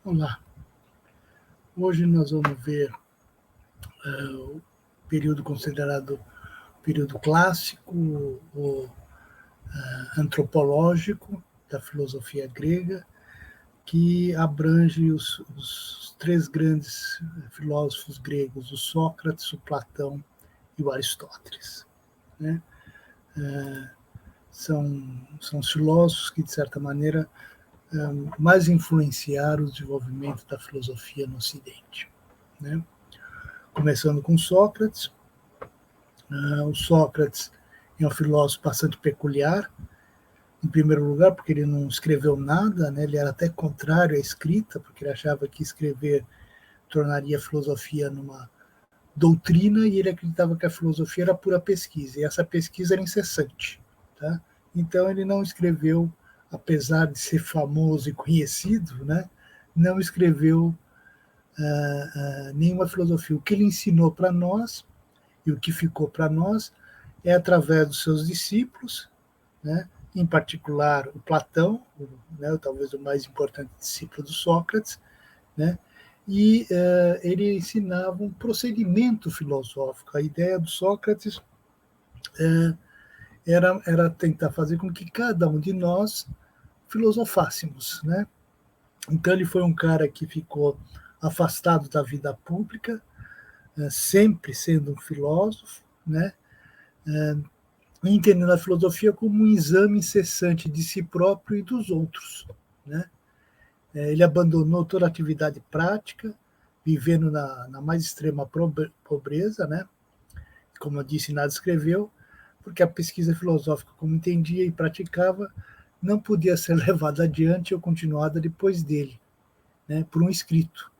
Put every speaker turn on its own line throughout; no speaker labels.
Olá, hoje nós vamos ver o período considerado período clássico ou antropológico da filosofia grega, que abrange os três grandes filósofos gregos, o Sócrates, o Platão e o Aristóteles. Né? São os filósofos que, de certa maneira, mais influenciaram o desenvolvimento da filosofia no Ocidente. Né? Começando com Sócrates. O Sócrates é um filósofo bastante peculiar, em primeiro lugar, porque ele não escreveu nada, né? Ele era até contrário à escrita, porque ele achava que escrever tornaria a filosofia numa doutrina, e ele acreditava que a filosofia era pura pesquisa, e essa pesquisa era incessante. Tá? Então, ele não escreveu, apesar de ser famoso e conhecido, né? Não escreveu nenhuma filosofia. O que ele ensinou para nós, e o que ficou para nós, é através dos seus discípulos, né? Em particular o Platão, né? Talvez o mais importante discípulo do Sócrates, né? E ele ensinava um procedimento filosófico. A ideia do Sócrates era tentar fazer com que cada um de nós filosofássemos, né? Então ele foi um cara que ficou afastado da vida pública, sempre sendo um filósofo, né? Entendendo a filosofia como um exame incessante de si próprio e dos outros. Né? Ele abandonou toda a atividade prática, vivendo na mais extrema pobreza, né? Como eu disse, nada escreveu, porque a pesquisa filosófica, como entendia e praticava, não podia ser levada adiante ou continuada depois dele, né? Por um escrito,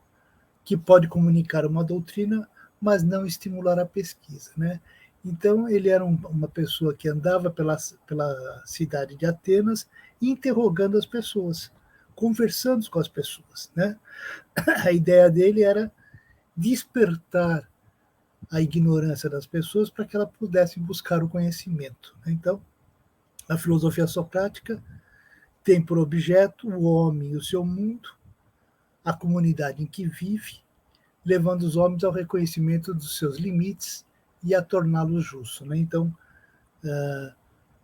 que pode comunicar uma doutrina, mas não estimular a pesquisa. Né? Então, ele era uma pessoa que andava pela cidade de Atenas, interrogando as pessoas, conversando com as pessoas. Né? A ideia dele era despertar a ignorância das pessoas para que ela pudesse buscar o conhecimento. Então, a filosofia socrática tem por objeto o homem e o seu mundo, a comunidade em que vive, levando os homens ao reconhecimento dos seus limites e a torná-los justos. Né? Então,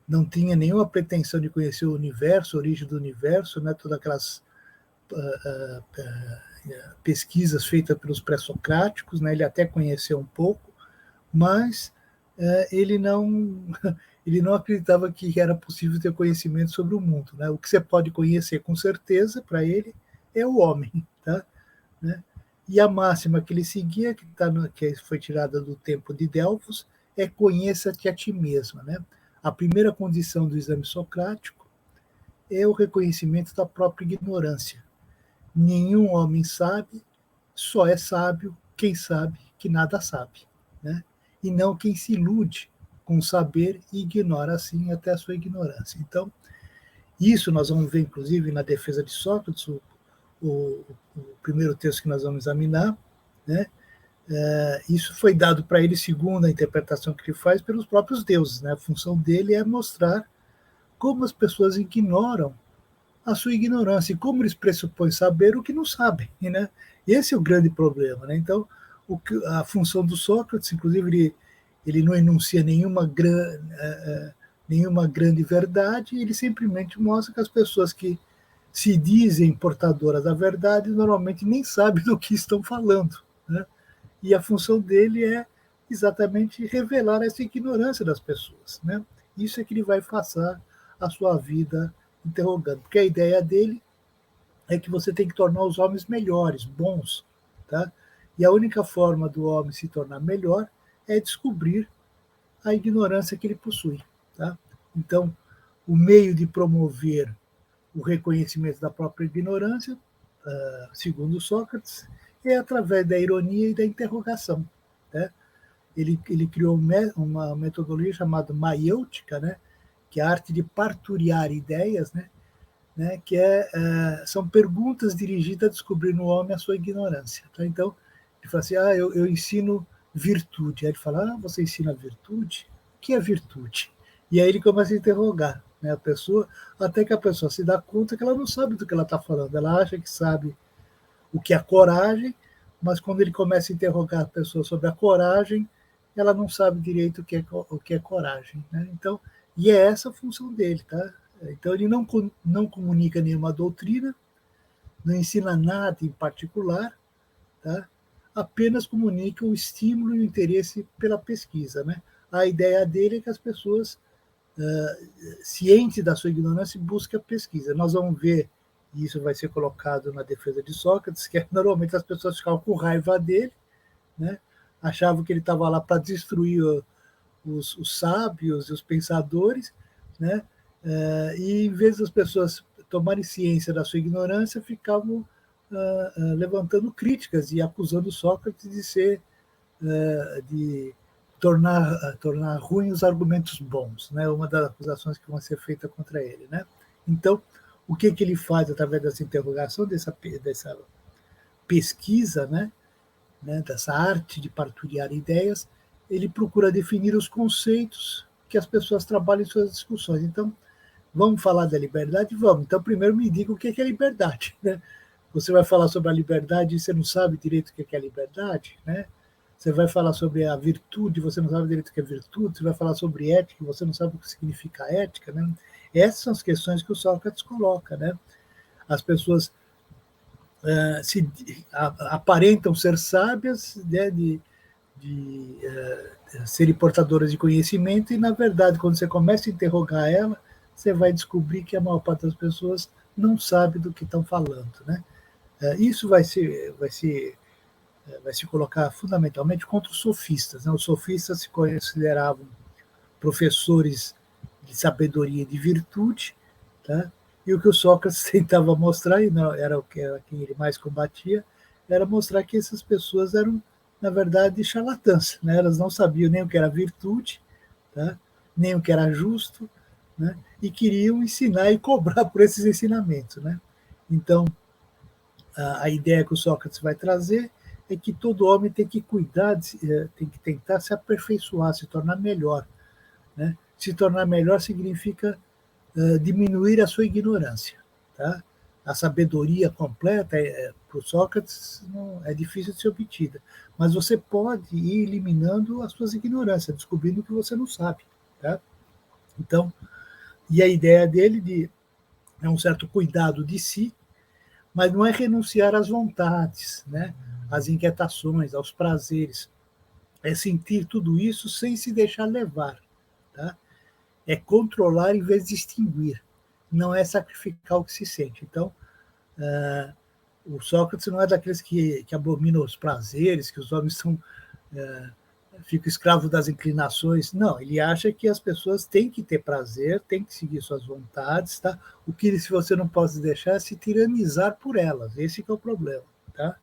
não tinha nenhuma pretensão de conhecer o universo, a origem do universo, né? Todas aquelas pesquisas feitas pelos pré-socráticos, né? Ele até conheceu um pouco, mas ele não acreditava que era possível ter conhecimento sobre o mundo. Né? O que você pode conhecer com certeza, para ele, é o homem. Tá? Né? E a máxima que ele seguia, que foi tirada do tempo de Delfos, é conheça-te a ti mesma. Né? A primeira condição do exame socrático é o reconhecimento da própria ignorância. Nenhum homem sabe, só é sábio quem sabe que nada sabe. Né? E não quem se ilude com o saber e ignora assim até a sua ignorância. Então, isso nós vamos ver, inclusive, na defesa de Sócrates, o primeiro texto que nós vamos examinar, né? Isso foi dado para ele, segundo a interpretação que ele faz, pelos próprios deuses. Né? A função dele é mostrar como as pessoas ignoram a sua ignorância e como eles pressupõem saber o que não sabem. Né? Esse é o grande problema. Né? Então, a função do Sócrates, inclusive, ele não enuncia nenhuma grande verdade, ele simplesmente mostra que as pessoas que se dizem portadoras da verdade, normalmente nem sabem do que estão falando. Né? E a função dele é exatamente revelar essa ignorância das pessoas. Né? Isso é que ele vai passar a sua vida interrogando. Porque a ideia dele é que você tem que tornar os homens melhores, bons. Tá? E a única forma do homem se tornar melhor é descobrir a ignorância que ele possui. Tá? Então, o meio de promover o reconhecimento da própria ignorância, segundo Sócrates, é através da ironia e da interrogação. Né? Ele criou uma metodologia chamada maiêutica, né? Que é a arte de parturiar ideias, né? Que são perguntas dirigidas a descobrir no homem a sua ignorância. Tá? Então, ele fala assim, eu ensino virtude. Aí ele fala, você ensina virtude? O que é virtude? E aí ele começa a interrogar, né, a pessoa, até que a pessoa se dá conta que ela não sabe do que ela está falando. Ela acha que sabe o que é coragem, mas quando ele começa a interrogar a pessoa sobre a coragem, ela não sabe direito o que é coragem, né? Então, e é essa a função dele, tá? Então ele não comunica nenhuma doutrina, não ensina nada em particular, tá? Apenas comunica o estímulo e o interesse pela pesquisa, né? A ideia dele é que as pessoas, cientes da sua ignorância, busquem a pesquisa. Nós vamos ver, e isso vai ser colocado na defesa de Sócrates, que normalmente as pessoas ficavam com raiva dele, né? Achavam que ele estava lá para destruir os sábios e os pensadores, né? E em vez das pessoas tomarem ciência da sua ignorância, ficavam levantando críticas e acusando Sócrates de ser de tornar ruins os argumentos bons, né? Uma das acusações que vão ser feitas contra ele, né? Então, o que ele faz através dessa interrogação, dessa pesquisa, né, dessa arte de partilhar ideias, ele procura definir os conceitos que as pessoas trabalham em suas discussões. Então, vamos falar da liberdade? Vamos. Então, primeiro me diga o que é liberdade, né? Você vai falar sobre a liberdade e você não sabe direito o que é liberdade, né? Você vai falar sobre a virtude, você não sabe direito o que é virtude. Você vai falar sobre ética, você não sabe o que significa ética, né? Essas são as questões que o Sócrates coloca, né? As pessoas aparentam ser sábias, né, de serem portadoras de conhecimento, e, na verdade, quando você começa a interrogar ela, você vai descobrir que a maior parte das pessoas não sabe do que estão falando, né? Isso vai se colocar fundamentalmente contra os sofistas, né? Os sofistas se consideravam professores de sabedoria e de virtude, tá? E o que o Sócrates tentava mostrar, e não era quem ele mais combatia, era mostrar que essas pessoas eram, na verdade, charlatãs, né? Elas não sabiam nem o que era virtude, tá? Nem o que era justo, né? E queriam ensinar e cobrar por esses ensinamentos, né? Então, a ideia que o Sócrates vai trazer é que todo homem tem que cuidar, tem que tentar se aperfeiçoar, se tornar melhor, né? Se tornar melhor significa diminuir a sua ignorância, tá? A sabedoria completa, para o Sócrates, não, é difícil de ser obtida, mas você pode ir eliminando as suas ignorâncias, descobrindo o que você não sabe, tá? Então, e a ideia dele é um certo cuidado de si, mas não é renunciar às vontades, né? Às inquietações, aos prazeres. É sentir tudo isso sem se deixar levar, tá? É controlar em vez de extinguir. Não é sacrificar o que se sente. Então, o Sócrates não é daqueles que abominam os prazeres, que os homens ficam escravos das inclinações. Não, ele acha que as pessoas têm que ter prazer, têm que seguir suas vontades, tá? O que se você não pode deixar é se tiranizar por elas. Esse que é o problema, tá?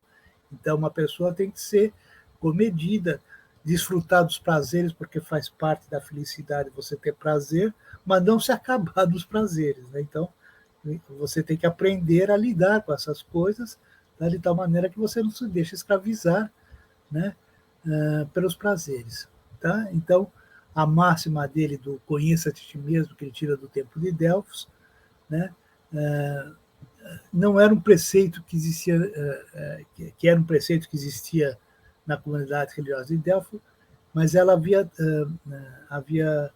Então, uma pessoa tem que ser comedida, desfrutar dos prazeres, porque faz parte da felicidade você ter prazer, mas não se acabar dos prazeres, né? Então, você tem que aprender a lidar com essas coisas, tá? De tal maneira que você não se deixe escravizar, né? Pelos prazeres, tá? Então, a máxima dele do conheça-te a ti mesmo, que ele tira do Templo de Delfos, né? Não era um preceito que existia, que era um preceito que existia na comunidade religiosa de Delfos, mas ela havia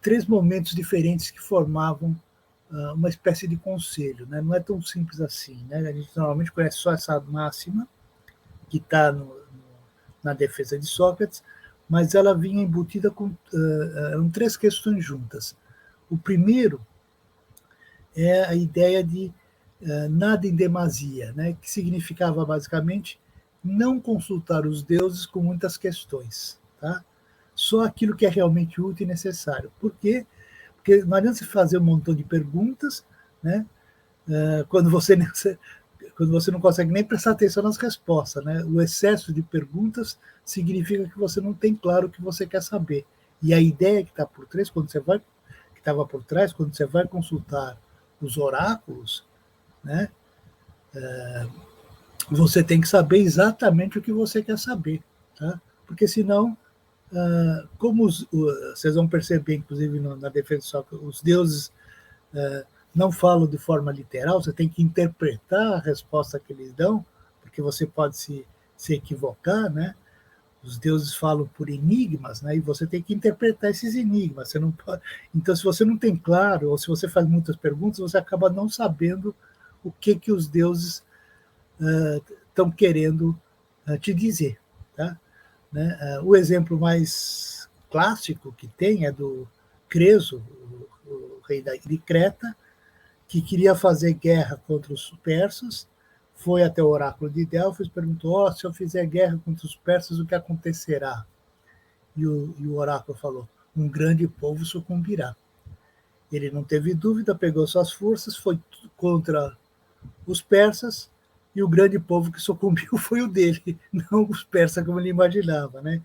três momentos diferentes que formavam uma espécie de conselho, né? Não é tão simples assim, né? A gente normalmente conhece só essa máxima que está na defesa de Sócrates, mas ela vinha embutida com eram três questões juntas. O primeiro é a ideia de nada em demasia, né? Que significava basicamente não consultar os deuses com muitas questões, tá? Só aquilo que é realmente útil e necessário. Por quê? Porque não adianta você fazer um montão de perguntas, né? Quando você não consegue nem prestar atenção nas respostas, né? O excesso de perguntas significa que você não tem claro o que você quer saber. E a ideia que está por trás, que estava por trás, quando você vai consultar os oráculos, né? Você tem que saber exatamente o que você quer saber, tá? Porque senão, como vocês vão perceber, inclusive na defesa de Sócrates, os deuses não falo de forma literal, você tem que interpretar a resposta que eles dão, porque você pode se equivocar, né? Os deuses falam por enigmas, né? E você tem que interpretar esses enigmas. Você não pode... Então, se você não tem claro, ou se você faz muitas perguntas, você acaba não sabendo o que os deuses estão querendo te dizer, tá? Né? O exemplo mais clássico que tem é do Creso, o rei de Creta, que queria fazer guerra contra os persas, foi até o oráculo de Delfos e perguntou: se eu fizer guerra contra os persas, o que acontecerá? E o oráculo falou: um grande povo sucumbirá. Ele não teve dúvida, pegou suas forças, foi contra os persas, e o grande povo que sucumbiu foi o dele, não os persas como ele imaginava, né?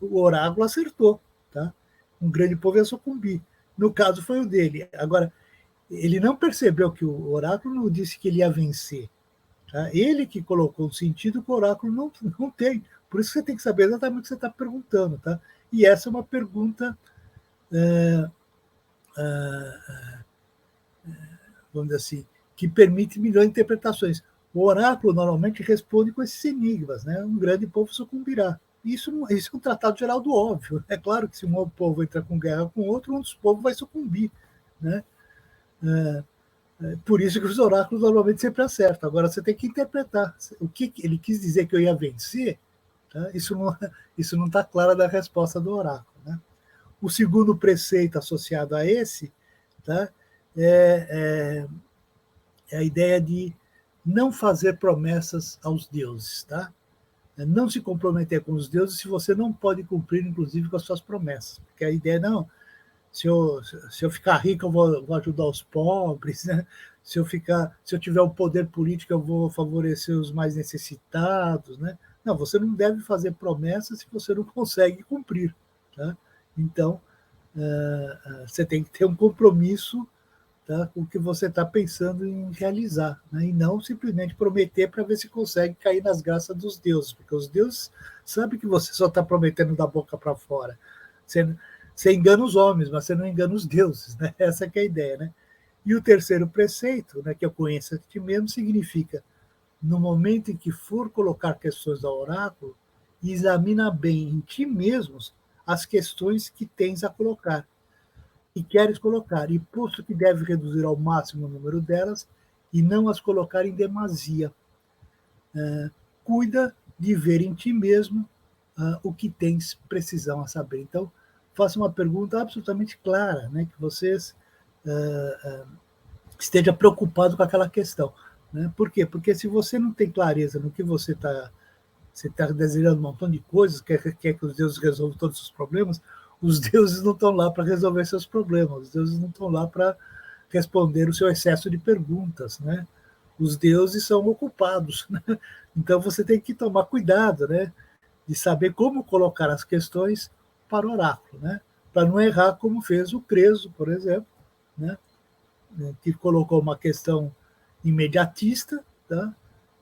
O oráculo acertou, tá? Um grande povo ia sucumbir. No caso, foi o dele. Agora, ele não percebeu que o oráculo não disse que ele ia vencer. Tá? Ele que colocou o sentido que o oráculo não tem. Por isso você tem que saber exatamente o que você está perguntando. Tá? E essa é uma pergunta, vamos dizer assim, que permite milhões de interpretações. O oráculo normalmente responde com esses enigmas. Né? Um grande povo sucumbirá. Isso é um tratado geral do óbvio. É claro que se um povo entrar com guerra com outro, um dos povos vai sucumbir. Né? Por isso que os oráculos normalmente sempre acertam. Agora você tem que interpretar. O que ele quis dizer que eu ia vencer, tá? Isso não está claro da resposta do oráculo. Né? O segundo preceito associado a esse, tá? É a ideia de não fazer promessas aos deuses. Tá? Não se comprometer com os deuses se você não pode cumprir, inclusive, com as suas promessas. Porque a ideia não, se eu ficar rico, eu vou ajudar os pobres, né? Se eu tiver um poder político, eu vou favorecer os mais necessitados, né? Não, você não deve fazer promessas se você não consegue cumprir, tá? Então, você tem que ter um compromisso, tá, com o que você está pensando em realizar, né? E não simplesmente prometer para ver se consegue cair nas graças dos deuses, porque os deuses sabem que você só está prometendo da boca para fora. Você engana os homens, mas você não engana os deuses, né? Essa que é a ideia, né? E o terceiro preceito, né, que eu conheço a ti mesmo, significa: no momento em que for colocar questões ao oráculo, examina bem em ti mesmos as questões que tens a colocar e queres colocar, e posto que deve reduzir ao máximo o número delas e não as colocar em demasia. Cuida de ver em ti mesmo o que tens precisão a saber. Então, faça uma pergunta absolutamente clara, né, que vocês esteja preocupado com aquela questão. Né? Por quê? Porque se você não tem clareza no que você está desejando um montão de coisas, quer que os deuses resolvam todos os problemas, os deuses não estão lá para resolver seus problemas, os deuses não estão lá para responder o seu excesso de perguntas. Né? Os deuses são ocupados. Né? Então você tem que tomar cuidado, né, de saber como colocar as questões para o oráculo, né, para não errar como fez o Creso, por exemplo, né, que colocou uma questão imediatista, tá,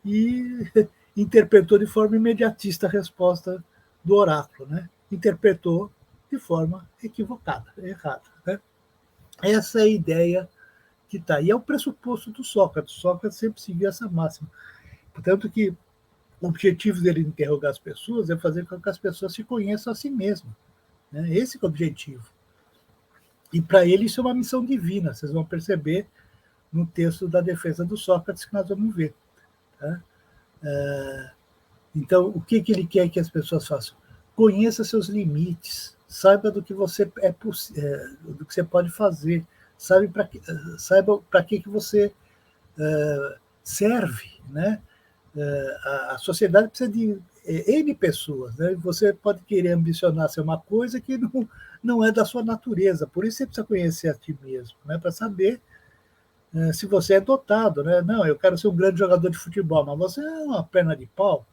e interpretou de forma imediatista a resposta do oráculo, né? Interpretou de forma equivocada, errada. Né? Essa é a ideia que está. E é o pressuposto do Sócrates. Sócrates sempre seguiu essa máxima. Portanto, que o objetivo dele interrogar as pessoas é fazer com que as pessoas se conheçam a si mesmas. Né? Esse é o objetivo. E para ele isso é uma missão divina. Vocês vão perceber no texto da defesa do Sócrates que nós vamos ver. Tá? Então, o que ele quer que as pessoas façam? Conheça seus limites, saiba do que você do que você pode fazer, saiba para que você serve, né? A sociedade precisa de N pessoas, né? Você pode querer ambicionar ser uma coisa que não é da sua natureza, por isso você precisa conhecer a ti mesmo, né? Para saber se você é dotado, né? Não, eu quero ser um grande jogador de futebol, mas você é uma perna de pau,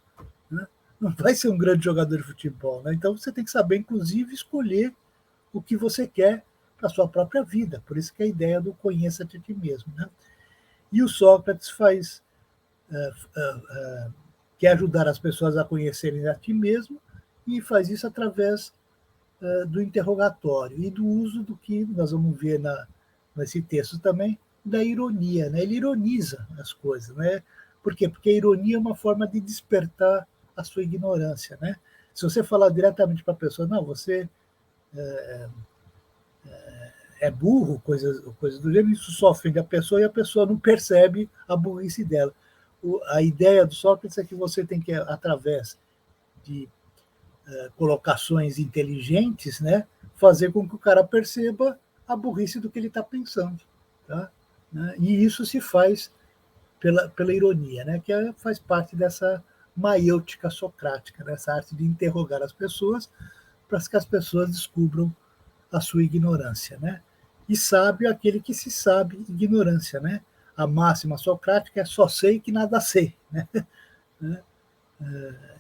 né? Não vai ser um grande jogador de futebol, né? Então você tem que saber, inclusive, escolher o que você quer para a sua própria vida. Por isso que é a ideia do conheça-te a ti mesmo, né? E o Sócrates quer ajudar as pessoas a conhecerem a ti mesmo e faz isso através do interrogatório e do uso do que nós vamos ver nesse texto também, da ironia, né? Ele ironiza as coisas, né? Por quê? Porque a ironia é uma forma de despertar a sua ignorância, né? Se você falar diretamente para a pessoa, não, você é burro, coisas do gênero, isso só ofende a pessoa e a pessoa não percebe a burrice dela. A ideia do Sócrates é que você tem que, através de colocações inteligentes, né, fazer com que o cara perceba a burrice do que ele está pensando. Tá? Né? E isso se faz pela ironia, né, que faz parte dessa maiêutica socrática, dessa arte de interrogar as pessoas para que as pessoas descubram a sua ignorância. Né? E sábio é aquele que se sabe ignorância. Né? A máxima socrática é só sei que nada sei. Né?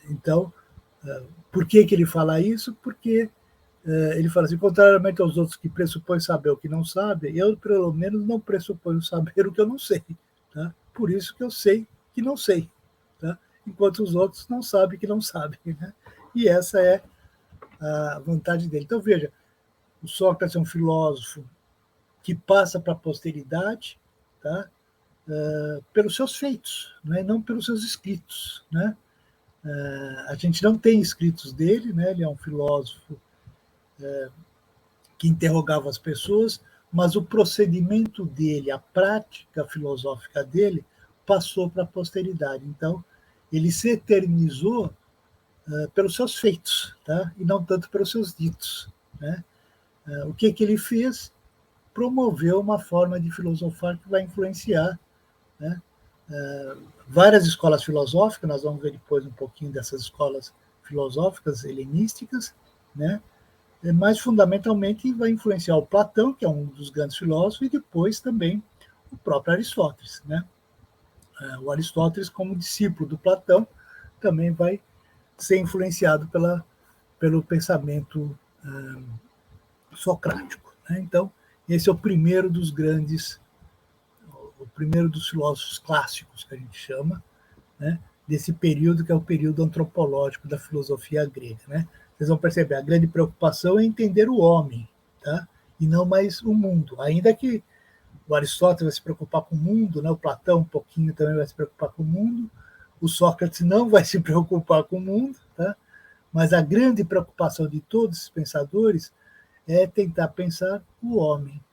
Então, por que ele fala isso? Porque ele fala assim, contrariamente aos outros que pressupõem saber o que não sabem, eu, pelo menos, não pressuponho saber o que eu não sei. Tá? Por isso que eu sei que não sei. Tá? Enquanto os outros não sabem que não sabem. Né? E essa é a vontade dele. Então, veja, o Sócrates é um filósofo que passa para a posteridade, tá? Pelos seus feitos, né? Não pelos seus escritos. Né? A gente não tem escritos dele, né? Ele é um filósofo que interrogava as pessoas, mas o procedimento dele, a prática filosófica dele, passou para a posteridade. Então, ele se eternizou pelos seus feitos, tá? E não tanto pelos seus ditos. Né? O que ele fez? Promoveu uma forma de filosofar que vai influenciar, né, várias escolas filosóficas. Nós vamos ver depois um pouquinho dessas escolas filosóficas helenísticas, né? Mas fundamentalmente vai influenciar o Platão, que é um dos grandes filósofos, e depois também o próprio Aristóteles. Né? O Aristóteles, como discípulo do Platão, também vai ser influenciado pelo pensamento socrático. Né? Então, esse é o primeiro dos filósofos clássicos, que a gente chama, né? Desse período que é o período antropológico da filosofia grega. Né? Vocês vão perceber, a grande preocupação é entender o homem, tá? E não mais o mundo. Ainda que o Aristóteles vai se preocupar com o mundo, né? O Platão um pouquinho também vai se preocupar com o mundo, o Sócrates não vai se preocupar com o mundo, tá? Mas a grande preocupação de todos esses pensadores é tentar pensar o homem.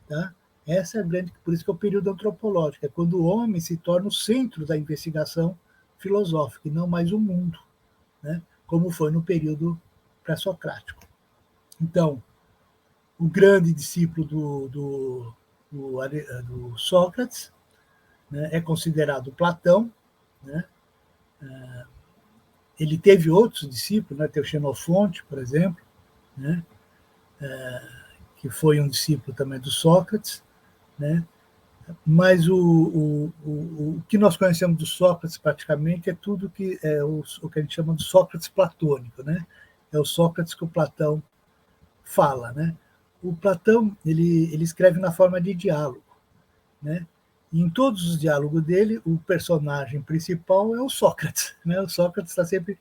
Tá? Essa é a grande, por isso que é o período antropológico, é quando o homem se torna o centro da investigação filosófica e não mais o mundo, né? Como foi no período pré-socrático. Então, o grande discípulo do Sócrates, né, é considerado Platão. Né? Ele teve outros discípulos, né? Tem o Xenofonte, por exemplo, né? Que foi um discípulo também do Sócrates, né? Mas o que nós conhecemos do Sócrates praticamente é tudo que é o que a gente chama de Sócrates platônico, né? É o Sócrates que o Platão fala, né? O Platão ele escreve na forma de diálogo, né? E em todos os diálogos dele, o personagem principal é o Sócrates, né? O Sócrates está sempre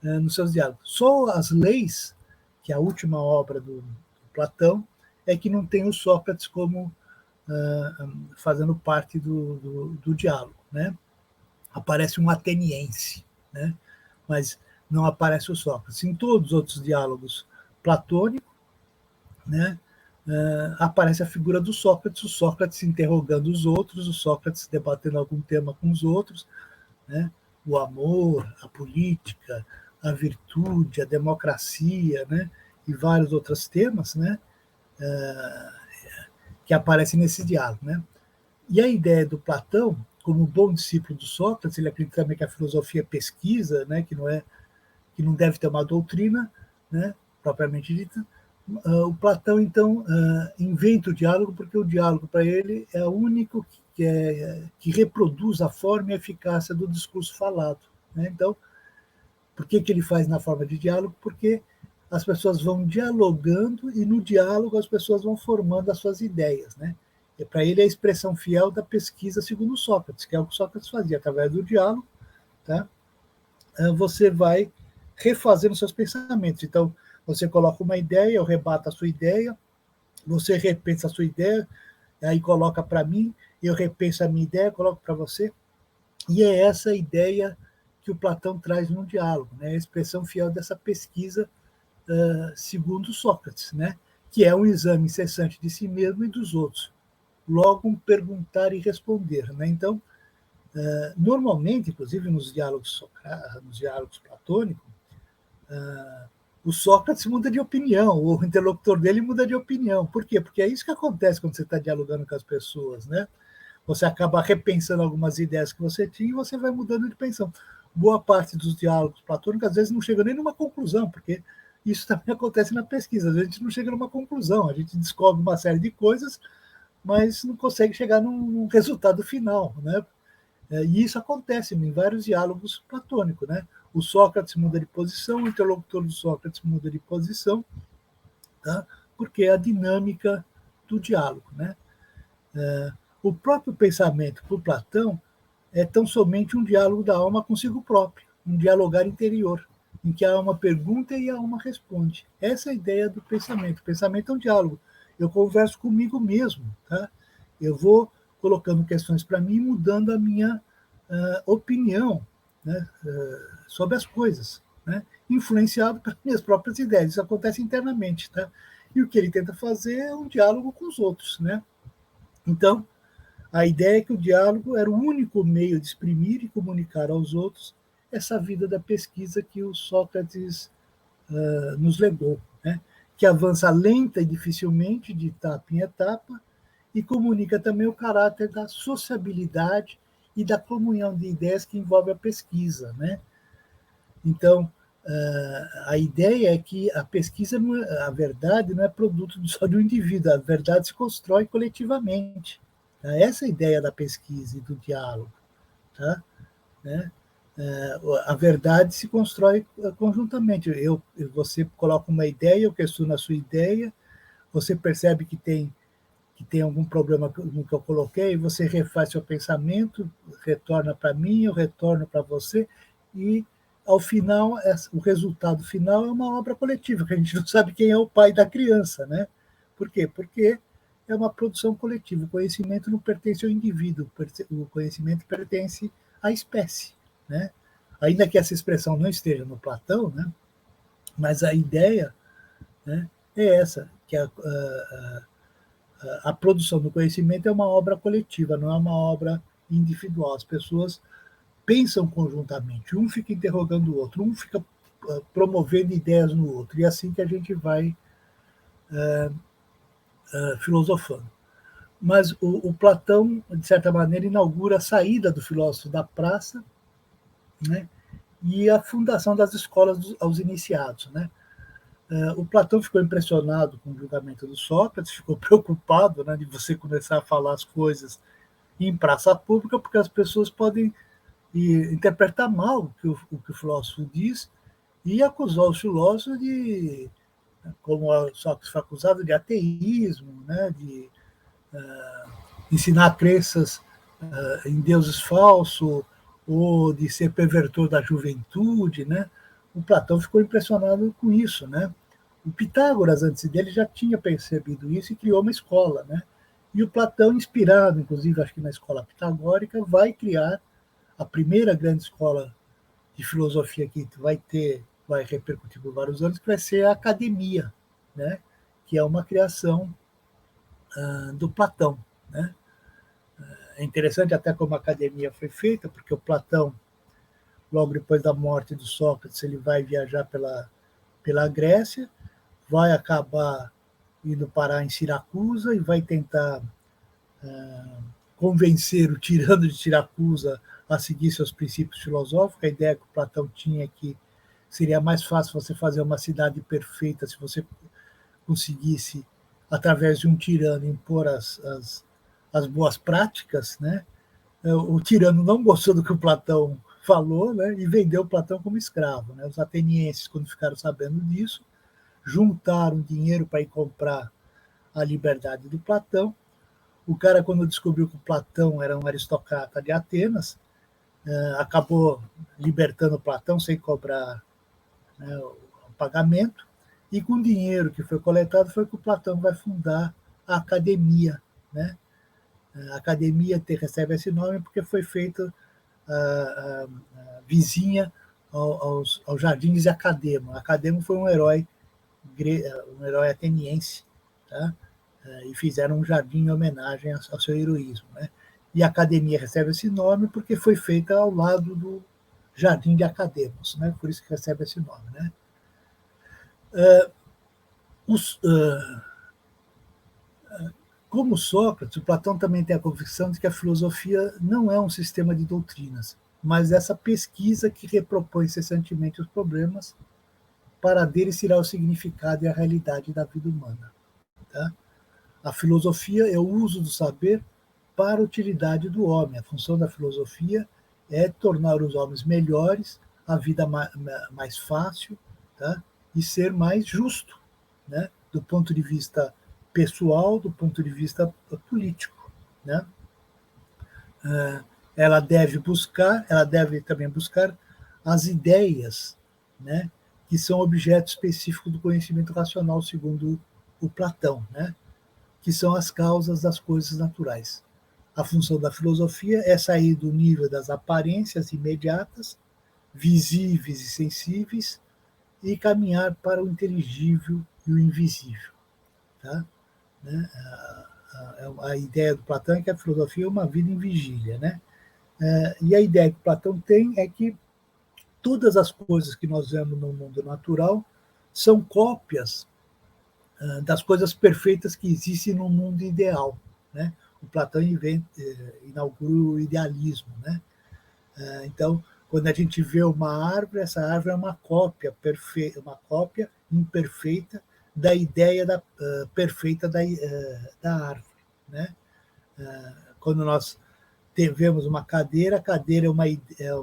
nos seus diálogos. Só as leis, que é a última obra do Platão, é que não tem o Sócrates como fazendo parte do diálogo. Né? Aparece um ateniense, né? Mas não aparece o Sócrates. Em todos os outros diálogos platônicos, né, aparece a figura do Sócrates, o Sócrates interrogando os outros, o Sócrates debatendo algum tema com os outros, né? O amor, a política, a virtude, a democracia, né? E vários outros temas, né? Que aparecem nesse diálogo. Né? E a ideia do Platão, como bom discípulo do Sócrates, ele acredita também que a filosofia é pesquisa, né? Que não deve ter uma doutrina, né? Propriamente dita. O Platão, então, inventa o diálogo, porque o diálogo, para ele, é o único que reproduz a forma e a eficácia do discurso falado. Né? Então, por que ele faz na forma de diálogo? Porque as pessoas vão dialogando e no diálogo as pessoas vão formando as suas ideias. Né? E para ele é a expressão fiel da pesquisa segundo Sócrates, que é o que Sócrates fazia. Através do diálogo, tá? Você vai refazendo seus pensamentos. Então, você coloca uma ideia, eu rebato a sua ideia, você repensa a sua ideia, aí coloca para mim, eu repenso a minha ideia, coloco para você, e é essa a ideia que o Platão traz no diálogo, né? A expressão fiel dessa pesquisa segundo Sócrates, né? Que é um exame incessante de si mesmo e dos outros. Logo, um perguntar e responder. Né? Então, normalmente, inclusive nos diálogos platônicos, o Sócrates muda de opinião, o interlocutor dele muda de opinião. Por quê? Porque é isso que acontece quando você está dialogando com as pessoas, né? Você acaba repensando algumas ideias que você tinha e você vai mudando de pensão. Boa parte dos diálogos platônicos, às vezes, não chega nem numa conclusão, porque isso também acontece na pesquisa. Às vezes a gente não chega numa conclusão, a gente descobre uma série de coisas, mas não consegue chegar num resultado final, né? E isso acontece em vários diálogos platônicos, né? O Sócrates muda de posição, o interlocutor do Sócrates muda de posição, tá? Porque é a dinâmica do diálogo, né? O próprio pensamento por Platão é tão somente um diálogo da alma consigo própria, um dialogar interior, em que a alma pergunta e a alma responde. Essa é a ideia do pensamento. O pensamento é um diálogo. Eu converso comigo mesmo, tá? Eu vou colocando questões para mim, mudando a minha opinião, né, sobre as coisas, né, influenciado pelas minhas próprias ideias. Isso acontece internamente, tá? E o que ele tenta fazer é um diálogo com os outros, né? Então, a ideia é que o diálogo era o único meio de exprimir e comunicar aos outros essa vida da pesquisa que o Sócrates nos legou, né? Que avança lenta e dificilmente, de etapa em etapa, e comunica também o caráter da sociabilidade e da comunhão de ideias que envolve a pesquisa, né? Então, a ideia é que a pesquisa, a verdade, não é produto só de um indivíduo, a verdade se constrói coletivamente. Tá? Essa é a ideia da pesquisa e do diálogo. Tá? Né? A verdade se constrói conjuntamente. Você coloca uma ideia, eu questiono a sua ideia, você percebe que tem algum problema no que eu coloquei, você refaz seu pensamento, retorna para mim, eu retorno para você, e ao final, o resultado final é uma obra coletiva, que a gente não sabe quem é o pai da criança, né? Por quê? Porque é uma produção coletiva. O conhecimento não pertence ao indivíduo, o conhecimento pertence à espécie, né? Ainda que essa expressão não esteja no Platão, né? Mas a ideia, né, é essa, que a produção do conhecimento é uma obra coletiva, não é uma obra individual. As pessoas pensam conjuntamente, um fica interrogando o outro, um fica promovendo ideias no outro, e é assim que a gente vai filosofando. Mas o Platão, de certa maneira, inaugura a saída do filósofo da praça, né, e a fundação das escolas aos iniciados. Né? O Platão ficou impressionado com o julgamento do Sócrates, ficou preocupado, né, de você começar a falar as coisas em praça pública, porque as pessoas podem interpretar mal o que o filósofo diz e acusar os filósofos de, como Sócrates foi acusado, de ateísmo, né, de ensinar crenças em deuses falsos ou de ser pervertor da juventude, né? O Platão ficou impressionado com isso, né? O Pitágoras, antes dele, já tinha percebido isso e criou uma escola, né? E o Platão, inspirado, inclusive, acho que na escola pitagórica, vai criar a primeira grande escola de filosofia que vai repercutir por vários anos, que vai ser a academia, né? Que é uma criação do Platão, né? É interessante até como a academia foi feita, porque o Platão, logo depois da morte do Sócrates, ele vai viajar pela Grécia, vai acabar indo parar em Siracusa e vai tentar convencer o tirano de Siracusa a seguir seus princípios filosóficos. A ideia que o Platão tinha é que seria mais fácil você fazer uma cidade perfeita se você conseguisse, através de um tirano, impor as boas práticas, né? O tirano não gostou do que o Platão falou, né? E vendeu o Platão como escravo, né? Os atenienses, quando ficaram sabendo disso, juntaram dinheiro para ir comprar a liberdade do Platão. O cara, quando descobriu que o Platão era um aristocrata de Atenas, acabou libertando o Platão sem cobrar, né, o pagamento, e com o dinheiro que foi coletado foi que o Platão vai fundar a academia, né? A academia recebe esse nome porque foi feita vizinha aos jardins de Academo. Academo foi um herói ateniense, tá? E fizeram um jardim em homenagem ao seu heroísmo, né? E a academia recebe esse nome porque foi feita ao lado do Jardim de Academos, né? Por isso que recebe esse nome, né? Como Sócrates, o Platão também tem a convicção de que a filosofia não é um sistema de doutrinas, mas essa pesquisa que repropõe incessantemente os problemas para deles tirar o significado e a realidade da vida humana. Tá? A filosofia é o uso do saber para a utilidade do homem. A função da filosofia é tornar os homens melhores, a vida mais fácil, tá? E ser mais justo, né? Do ponto de vista pessoal, do ponto de vista político, né? Ela deve também buscar as ideias, né? Que são objeto específico do conhecimento racional, segundo o Platão, né? Que são as causas das coisas naturais. A função da filosofia é sair do nível das aparências imediatas, visíveis e sensíveis, e caminhar para o inteligível e o invisível. Tá? Né? A ideia do Platão é que a filosofia é uma vida em vigília. Né? E a ideia que Platão tem é que todas as coisas que nós vemos no mundo natural são cópias das coisas perfeitas que existem no mundo ideal. Né? O Platão inaugura o idealismo. Né? Então, quando a gente vê uma árvore, essa árvore é uma cópia imperfeita da ideia perfeita da árvore. Né? Quando nós vemos uma cadeira, a cadeira é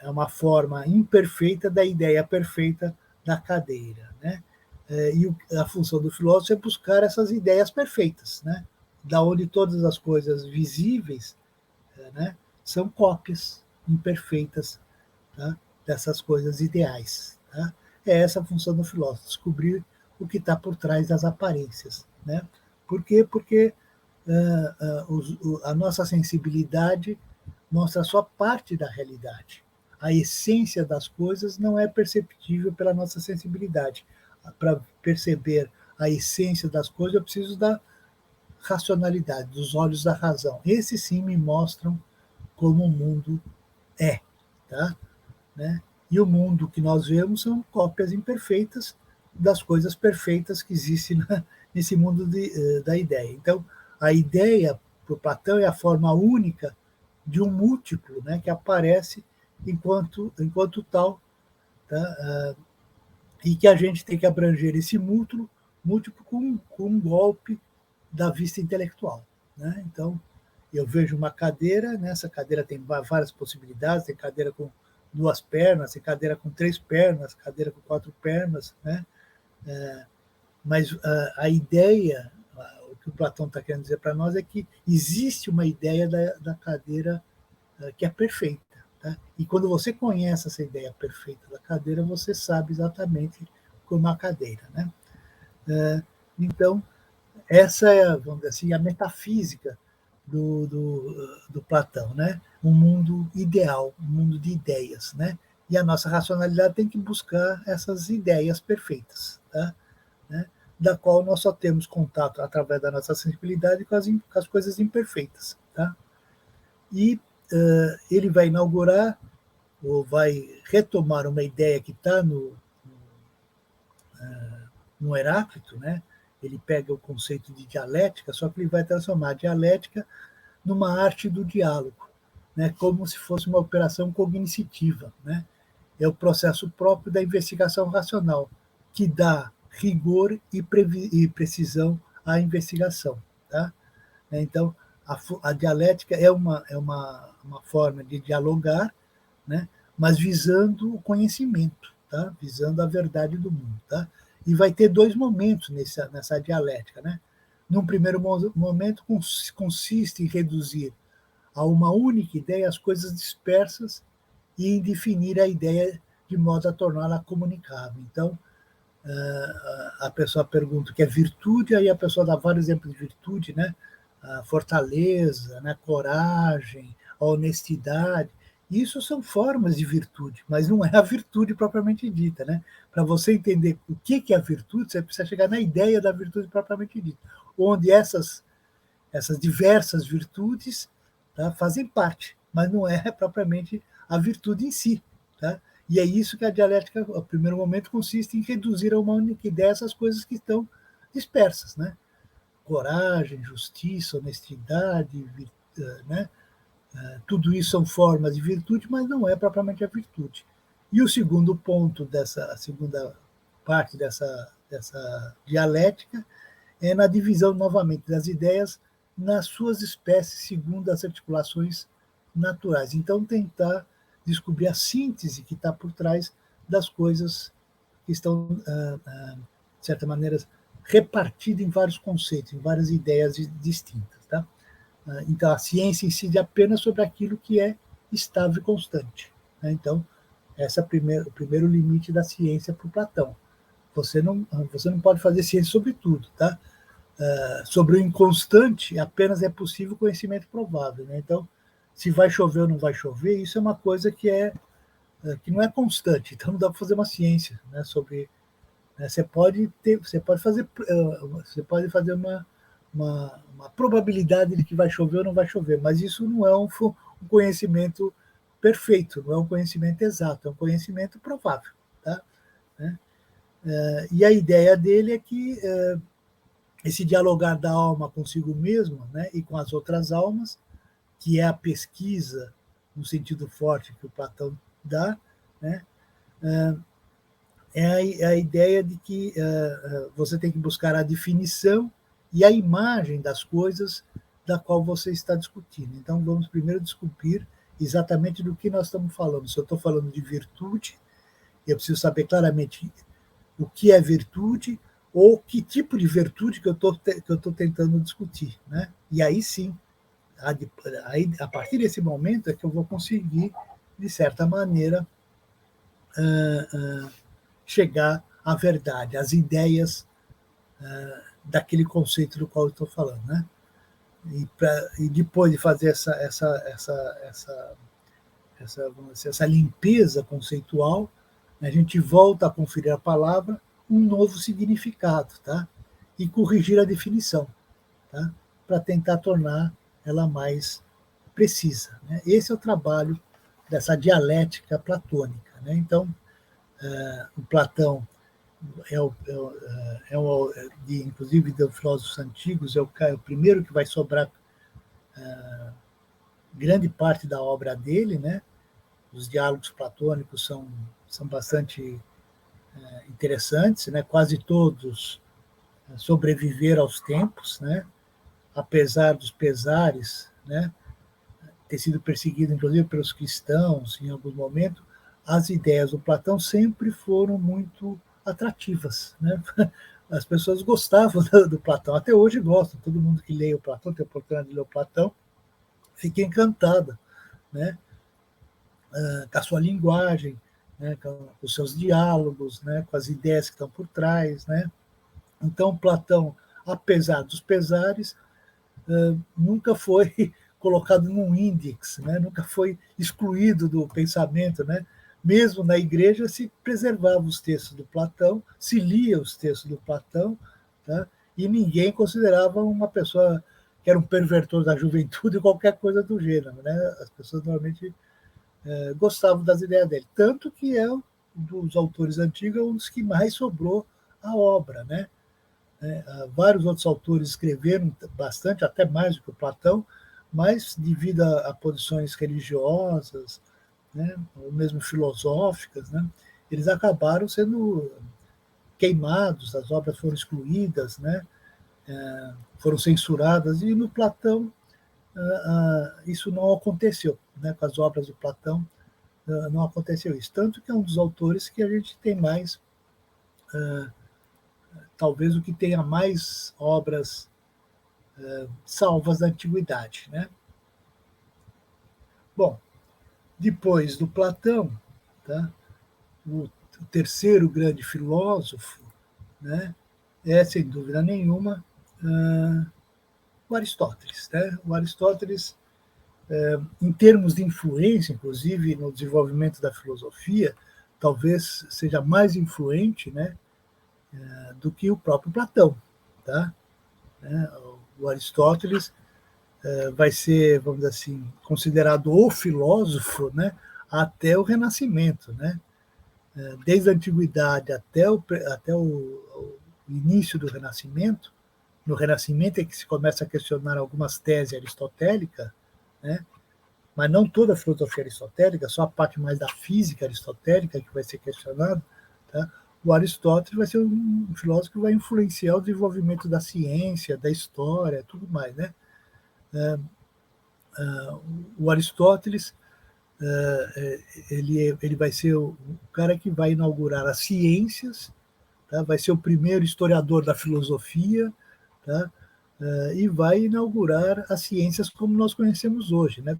uma forma imperfeita da ideia perfeita da cadeira. Né? E a função do filósofo é buscar essas ideias perfeitas, né? Da onde todas as coisas visíveis, né, são cópias imperfeitas, tá, dessas coisas ideais. Tá? É essa a função do filósofo, descobrir o que está por trás das aparências. Né? Por quê? Porque a nossa sensibilidade mostra só parte da realidade. A essência das coisas não é perceptível pela nossa sensibilidade. Para perceber a essência das coisas, eu preciso da racionalidade, dos olhos da razão. Esses sim me mostram como o mundo é. Tá? Né? E o mundo que nós vemos são cópias imperfeitas das coisas perfeitas que existem nesse mundo da ideia. Então, a ideia, para o Platão, é a forma única de um múltiplo, né, que aparece enquanto tal, tá? E que a gente tem que abranger esse múltiplo com um golpe da vista intelectual. Né? Então, eu vejo uma cadeira, né? Essa cadeira tem várias possibilidades, tem cadeira com 2 pernas, tem cadeira com 3 pernas, cadeira com 4 pernas, né? Mas a ideia, o que o Platão está querendo dizer para nós é que existe uma ideia da cadeira que é perfeita. Tá? E quando você conhece essa ideia perfeita da cadeira, você sabe exatamente como é a cadeira. Né? Então, essa é, vamos dizer assim, a metafísica do Platão, né? Um mundo ideal, um mundo de ideias, né? E a nossa racionalidade tem que buscar essas ideias perfeitas, tá? Né? Da qual nós só temos contato através da nossa sensibilidade com as coisas imperfeitas, tá? E ele vai inaugurar ou vai retomar uma ideia que está no Heráclito, né? Ele pega o conceito de dialética, só que ele vai transformar a dialética numa arte do diálogo, né? Como se fosse uma operação cognitiva. Né? É o processo próprio da investigação racional, que dá rigor e precisão à investigação. Tá? Então, a dialética é uma forma de dialogar, né? Mas visando o conhecimento, tá? Visando a verdade do mundo. Tá? E vai ter 2 momentos nessa dialética. Né? Num primeiro momento, consiste em reduzir a uma única ideia as coisas dispersas e em definir a ideia de modo a torná-la comunicável. Então, a pessoa pergunta o que é virtude, aí a pessoa dá vários exemplos de virtude, né? a fortaleza, né, a coragem, a honestidade. Isso são formas de virtude, mas não é a virtude propriamente dita, né? Para você entender o que é a virtude, você precisa chegar na ideia da virtude propriamente dita, onde essas diversas virtudes, tá, fazem parte, mas não é propriamente a virtude em si. Tá? E é isso que a dialética, no primeiro momento, consiste em reduzir a uma única ideia essas coisas que estão dispersas. Né? Coragem, justiça, honestidade, né? Tudo isso são formas de virtude, mas não é propriamente a virtude. E o segundo ponto a segunda parte dessa dialética é na divisão novamente das ideias nas suas espécies segundo as articulações naturais. Então, tentar descobrir a síntese que está por trás das coisas que estão, de certa maneira, repartidas em vários conceitos, em várias ideias distintas. Tá? Então, a ciência incide apenas sobre aquilo que é estável e constante. Né? Então, esse é o primeiro limite da ciência para o Platão. Você não pode fazer ciência sobre tudo, tá? Sobre o inconstante, apenas é possível conhecimento provável. Né? Então, se vai chover ou não vai chover, isso é uma coisa que não é constante. Então, não dá para fazer uma ciência, né, sobre. Né, você pode fazer uma probabilidade de que vai chover ou não vai chover, mas isso não é um conhecimento perfeito, não é um conhecimento exato, é um conhecimento provável. Tá? Né? E a ideia dele é que esse dialogar da alma consigo mesma, né, e com as outras almas, que é a pesquisa no sentido forte que o Platão dá, né, é a ideia de que você tem que buscar a definição e a imagem das coisas da qual você está discutindo. Então, vamos primeiro descobrir exatamente do que nós estamos falando. Se eu estou falando de virtude, eu preciso saber claramente o que é virtude ou que tipo de virtude que eu estou tentando discutir. Né? E aí sim, a partir desse momento é que eu vou conseguir, de certa maneira, chegar à verdade, às ideias daquele conceito do qual eu estou falando. Né? E depois de fazer essa limpeza conceitual, a gente volta a conferir a palavra um novo significado, tá? E corrigir a definição, tá? Para tentar tornar ela mais precisa. Né? Esse é o trabalho dessa dialética platônica. Né? Então, o Platão inclusive dos filósofos antigos, é o primeiro que vai sobrar grande parte da obra dele. Né? Os diálogos platônicos são bastante interessantes, né? Quase todos sobreviveram aos tempos, né? Apesar dos pesares, né? Ter sido perseguido, inclusive, pelos cristãos em alguns momentos, as ideias do Platão sempre foram muito atrativas. Né? As pessoas gostavam do Platão, até hoje gostam. Todo mundo que lê o Platão, tem a oportunidade de ler o Platão, fica encantada, né? Com a sua linguagem, né? Com os seus diálogos, né? Com as ideias que estão por trás. Né? Então, Platão, apesar dos pesares, nunca foi colocado num índice, né? Nunca foi excluído do pensamento. Né? Mesmo na igreja se preservava os textos do Platão, se lia os textos do Platão, tá? E ninguém considerava uma pessoa que era um pervertor da juventude ou qualquer coisa do gênero. Né? As pessoas normalmente gostavam das ideias dele. Tanto que é um dos autores antigos, um dos que mais sobrou a obra. Né? Vários outros autores escreveram bastante, até mais do que o Platão, mas devido a posições religiosas, né, ou mesmo filosóficas, né, eles acabaram sendo queimados, as obras foram excluídas, né, foram censuradas, e no Platão isso não aconteceu. Né, com as obras do Platão não aconteceu isso. Tanto que é um dos autores que a gente tem mais, talvez o que tenha mais obras salvas da antiguidade. Né? Bom, depois do Platão, tá? O terceiro grande filósofo, né, é, sem dúvida nenhuma, o Aristóteles, né? O Aristóteles, em termos de influência, inclusive no desenvolvimento da filosofia, talvez seja mais influente, né, do que o próprio Platão, tá? O Aristóteles vai ser, vamos dizer assim, considerado o filósofo, né, até o Renascimento, né? Desde a antiguidade até o início do Renascimento. No Renascimento é que se começa a questionar algumas teses aristotélicas, né? Mas não toda a filosofia aristotélica, só a parte mais da física aristotélica que vai ser questionada. Tá? O Aristóteles vai ser um filósofo que vai influenciar o desenvolvimento da ciência, da história, tudo mais, né? O Aristóteles ele vai ser o cara que vai inaugurar as ciências, tá? Vai ser o primeiro historiador da filosofia, tá? E vai inaugurar as ciências como nós conhecemos hoje, né?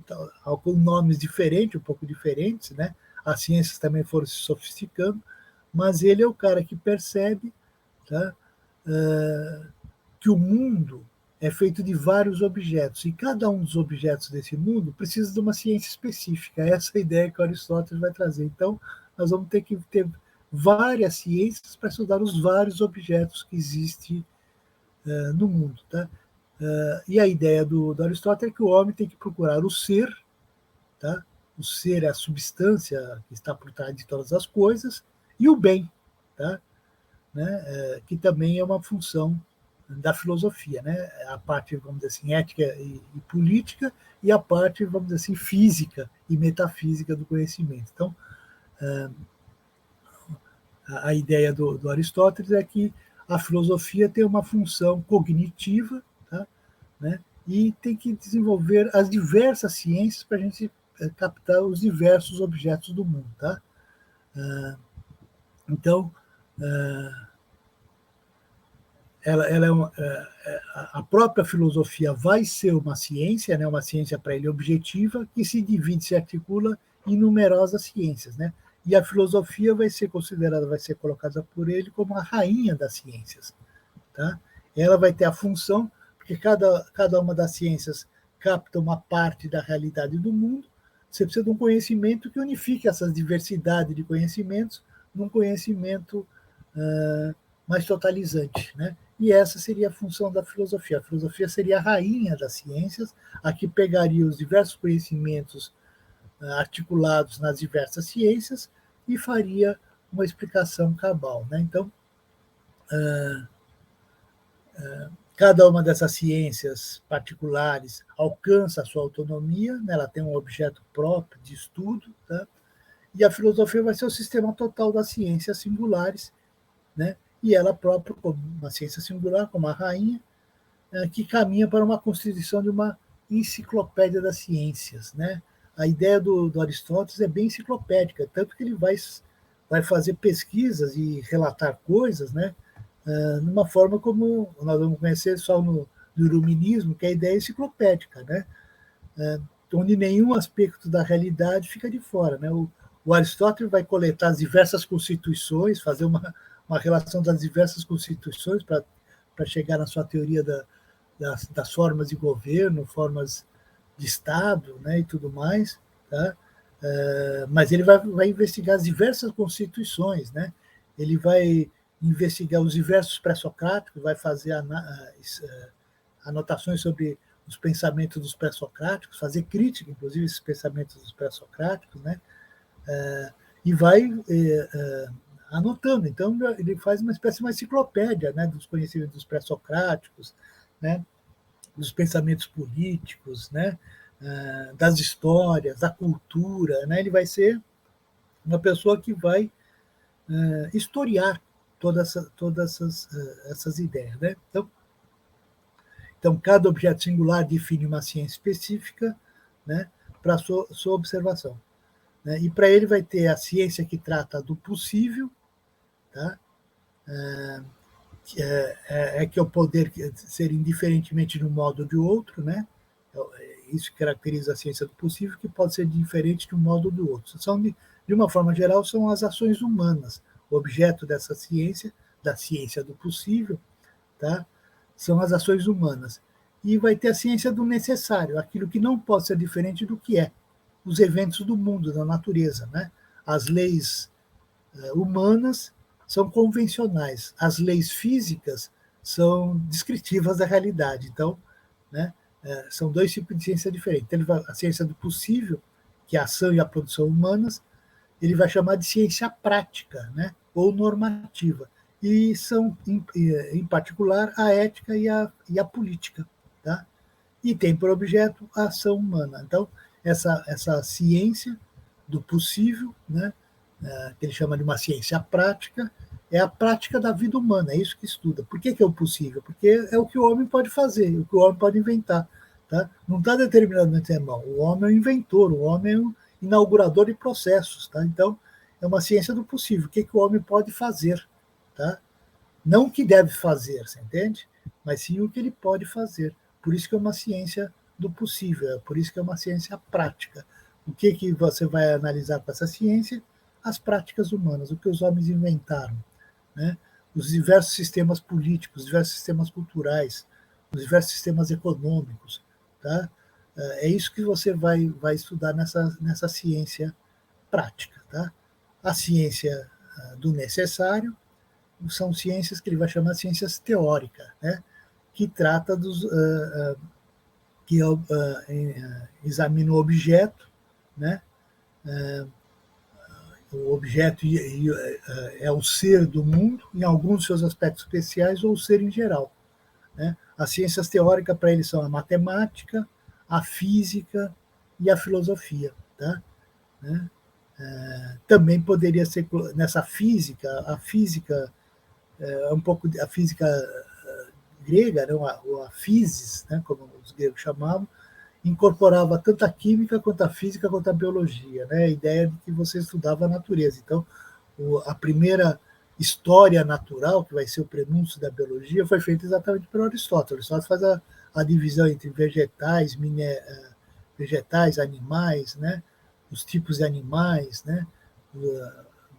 Com nomes diferentes, um pouco diferentes, né? As ciências também foram se sofisticando, mas ele é o cara que percebe, tá? Que o mundo é feito de vários objetos, e cada um dos objetos desse mundo precisa de uma ciência específica. Essa é a ideia que Aristóteles vai trazer. Então, nós vamos ter que ter várias ciências para estudar os vários objetos que existem no mundo. Tá? E a ideia do Aristóteles é que o homem tem que procurar o ser, tá? O ser é a substância que está por trás de todas as coisas, e o bem, tá? Né? Que também é uma função da filosofia, né? A parte, vamos dizer assim, ética e política, e a parte, vamos dizer assim, física e metafísica do conhecimento. Então, a ideia do Aristóteles é que a filosofia tem uma função cognitiva, tá? Né? E tem que desenvolver as diversas ciências para a gente captar os diversos objetos do mundo. Tá? Então, ela a própria filosofia vai ser uma ciência, né? Uma ciência para ele objetiva, que se divide, se articula em numerosas ciências. Né? E a filosofia vai ser considerada, vai ser colocada por ele como a rainha das ciências. Tá? Ela vai ter a função, porque cada uma das ciências capta uma parte da realidade do mundo, você precisa de um conhecimento que unifique essas diversidades de conhecimentos num conhecimento mais totalizante. Né? E essa seria a função da filosofia. A filosofia seria a rainha das ciências, a que pegaria os diversos conhecimentos articulados nas diversas ciências e faria uma explicação cabal. Né? Então, cada uma dessas ciências particulares alcança a sua autonomia, né? Ela tem um objeto próprio de estudo, tá? E a filosofia vai ser o sistema total das ciências singulares, né? E ela própria, como uma ciência singular, como a rainha, que caminha para uma constituição de uma enciclopédia das ciências. Né? A ideia do Aristóteles é bem enciclopédica, tanto que ele vai fazer pesquisas e relatar coisas, né? Numa forma como nós vamos conhecer só no iluminismo, que é a ideia enciclopédica, né? Onde nenhum aspecto da realidade fica de fora. Né? O Aristóteles vai coletar as diversas constituições, fazer uma relação das diversas constituições para chegar na sua teoria das formas de governo, formas de Estado, né, e tudo mais. Tá? Mas ele vai investigar as diversas constituições, né? Ele vai investigar os diversos pré-socráticos, vai fazer anotações sobre os pensamentos dos pré-socráticos, fazer crítica, inclusive, esses pensamentos dos pré-socráticos, né? E vai anotando. Então, ele faz uma espécie de uma enciclopédia, né, dos conhecimentos dos pré-socráticos, né, dos pensamentos políticos, né, das histórias, da cultura. Né? Ele vai ser uma pessoa que vai historiar todas essas ideias. Né? Então, cada objeto singular define uma ciência específica, né, para a sua observação. Né? E para ele vai ter a ciência que trata do possível, tá? Que é o poder ser indiferentemente de um modo ou de outro, né? Isso caracteriza a ciência do possível, que pode ser diferente de um modo ou do outro. De uma forma geral, são as ações humanas. O objeto dessa ciência, da ciência do possível, tá? São as ações humanas. e vai ter a ciência do necessário, aquilo que não pode ser diferente do que é, os eventos do mundo, da natureza, né? As leis humanas são convencionais, as leis físicas são descritivas da realidade. Então, né, são dois tipos de ciência diferentes. Então, a ciência do possível, que é a ação e a produção humanas, ele vai chamar de ciência prática, né, ou normativa. E são, em particular, a ética e a política. Tá? E tem por objeto a ação humana. Então, essa ciência do possível, né, que ele chama de uma ciência prática, é a prática da vida humana, é isso que estuda. Por que é o possível? Porque é o que o homem pode fazer, o que o homem pode inventar. Tá? Não está determinado no antemão. O homem é o inventor, o homem é o inaugurador de processos. Tá? Então, é uma ciência do possível, o que o homem pode fazer. Tá? Não o que deve fazer, você entende? Mas sim o que ele pode fazer. Por isso que é uma ciência do possível, por isso que é uma ciência prática. O que você vai analisar com essa ciência? As práticas humanas, o que os homens inventaram, né? Os diversos sistemas políticos, os diversos sistemas culturais, os diversos sistemas econômicos. Tá? É isso que você vai estudar nessa ciência prática. Tá? A ciência do necessário são ciências que ele vai chamar de ciências teóricas, né? Que trata que examina o objeto, né? O objeto é o ser do mundo, em alguns de seus aspectos especiais, ou o ser em geral. Né? As ciências teóricas para ele são a matemática, a física e a filosofia. Tá? Né? Também poderia ser nessa física, a física é um pouco a física grega, não, a physis, né, como os gregos chamavam, incorporava tanto a química quanto a física quanto a biologia, né? A ideia de que você estudava a natureza. Então, a primeira história natural, que vai ser o prenúncio da biologia, foi feita exatamente por Aristóteles. Aristóteles faz a divisão entre vegetais, animais, né? Os tipos de animais, né?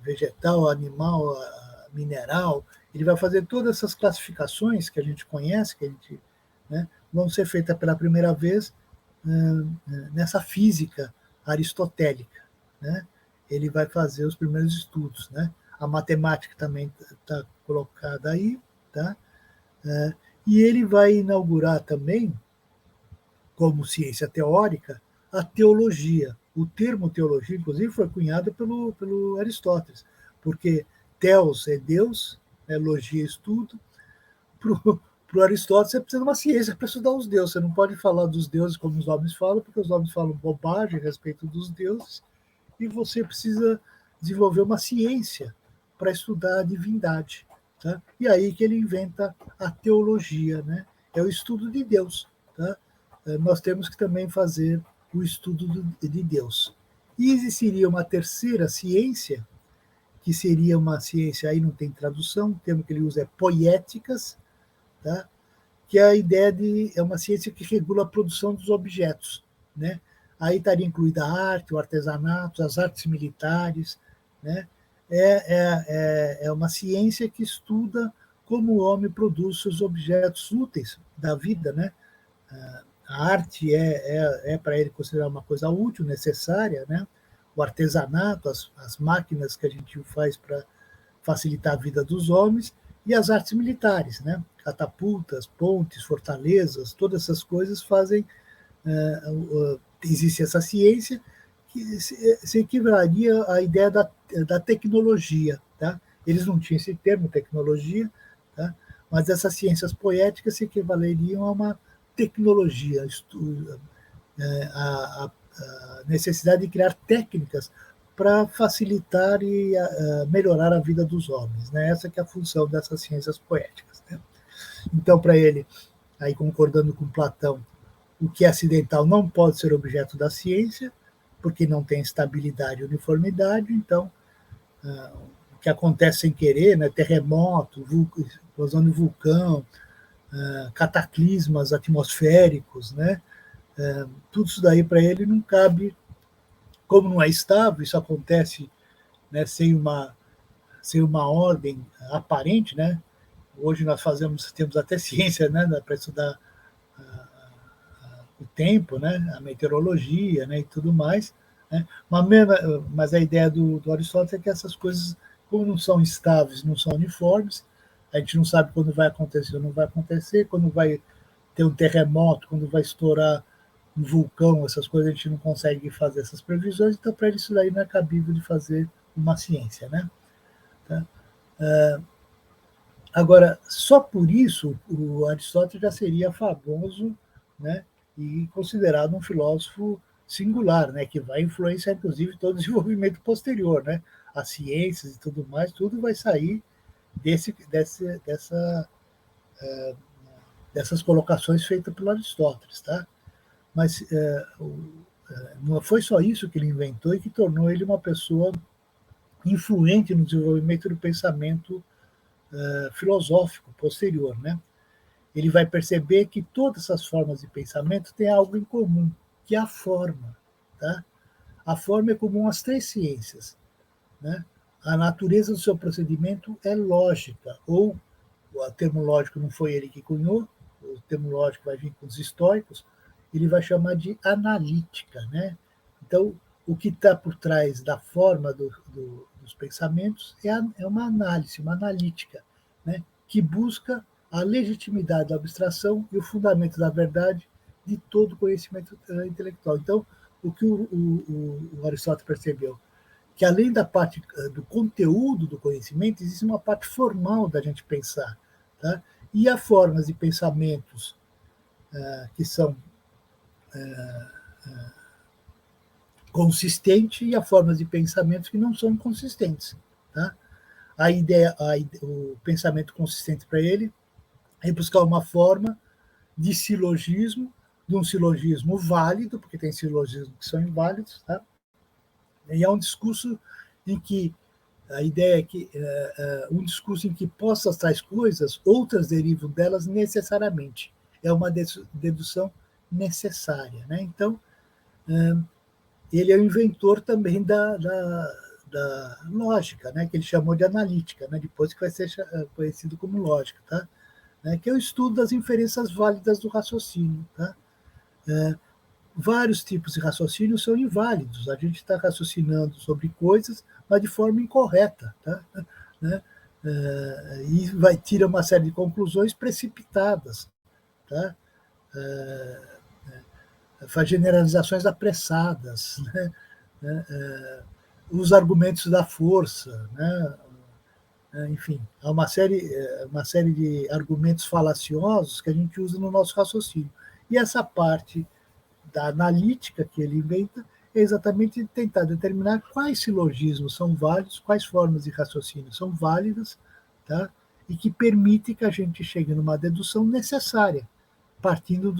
Vegetal, animal, mineral. Ele vai fazer todas essas classificações que a gente conhece, né, vão ser feitas pela primeira vez nessa física aristotélica. Né? Ele vai fazer os primeiros estudos. Né? A matemática também está colocada aí. Tá? E ele vai inaugurar também, como ciência teórica, a teologia. O termo teologia, inclusive, foi cunhado pelo Aristóteles, porque Theos é Deus, logia é estudo. Para o Aristóteles, você precisa de uma ciência para estudar os deuses. Você não pode falar dos deuses como os homens falam, porque os homens falam bobagem a respeito dos deuses, e você precisa desenvolver uma ciência para estudar a divindade. Tá? E aí que ele inventa a teologia, né? É o estudo de Deus. Tá? Nós temos que também fazer o estudo de Deus. E existiria uma terceira ciência, que seria uma ciência, aí não tem tradução, o termo que ele usa é poéticas, tá? Que é a ideia é uma ciência que regula a produção dos objetos. Né? Aí estaria incluída a arte, o artesanato, as artes militares. Né? É uma ciência que estuda como o homem produz seus objetos úteis da vida. Né? A arte é para ele considerar uma coisa útil, necessária. Né? O artesanato, as máquinas que a gente faz para facilitar a vida dos homens, e as artes militares, né? Catapultas, pontes, fortalezas, todas essas coisas fazem. Existe essa ciência que se equivalaria à ideia da tecnologia. Tá? Eles não tinham esse termo, tecnologia, tá? Mas essas ciências poéticas se equivaleriam a uma tecnologia, a necessidade de criar técnicas para facilitar e melhorar a vida dos homens. Né? Essa que é a função dessas ciências poéticas. Né? Então, para ele, aí concordando com Platão, o que é acidental não pode ser objeto da ciência, porque não tem estabilidade e uniformidade. Então, o que acontece sem querer, né? Terremoto, explosão de vulcão, cataclismas atmosféricos, né? Tudo isso daí para ele não cabe. Como não é estável, isso acontece, né, sem uma ordem aparente. Né? Hoje nós temos até ciência, né, para estudar o tempo, né, a meteorologia, né, e tudo mais, né, mas a ideia do Aristóteles é que essas coisas, como não são estáveis, não são uniformes, a gente não sabe quando vai acontecer ou não vai acontecer, quando vai ter um terremoto, quando vai estourar um vulcão, essas coisas a gente não consegue fazer essas previsões, então para ele isso daí não é cabível de fazer uma ciência, né? Tá? Agora, só por isso o Aristóteles já seria famoso, né, e considerado um filósofo singular, né, que vai influenciar inclusive todo o desenvolvimento posterior, né? As ciências e tudo mais, tudo vai sair dessas colocações feitas pelo Aristóteles, tá? Mas não foi só isso que ele inventou e que tornou ele uma pessoa influente no desenvolvimento do pensamento filosófico posterior, né? Ele vai perceber que todas essas formas de pensamento têm algo em comum, que é a forma, tá? A forma é comum às três ciências, né? A natureza do seu procedimento é lógica, ou o termo lógico não foi ele que cunhou, o termo lógico vai vir com os estoicos, ele vai chamar de analítica, né? Então, o que está por trás da forma dos pensamentos é uma análise, uma analítica, né? Que busca a legitimidade da abstração e o fundamento da verdade de todo conhecimento intelectual. Então, o que o Aristóteles percebeu? Que além da parte do conteúdo do conhecimento, existe uma parte formal da gente pensar. Tá? E há formas de pensamentos que são consistentes e há formas de pensamentos que não são consistentes. Tá? O pensamento consistente para ele é buscar uma forma de silogismo, de um silogismo válido, porque tem silogismos que são inválidos, tá? E é um discurso em que a ideia é que um discurso em que postas tais coisas, outras derivam delas necessariamente. É uma dedução necessária. Né? Então, ele é o inventor também da lógica, né? Que ele chamou de analítica, né? Depois que vai ser conhecido como lógica, tá? Que é o estudo das inferências válidas do raciocínio. Tá? Vários tipos de raciocínio são inválidos. A gente está raciocinando sobre coisas, mas de forma incorreta, tá? Né? E tira uma série de conclusões precipitadas, tá? Faz generalizações apressadas, os argumentos da força, né? Enfim, há uma série de argumentos falaciosos que a gente usa no nosso raciocínio. E essa parte da analítica que ele inventa é exatamente tentar determinar quais silogismos são válidos, quais formas de raciocínio são válidas, tá? E que permite que a gente chegue numa dedução necessária, partindo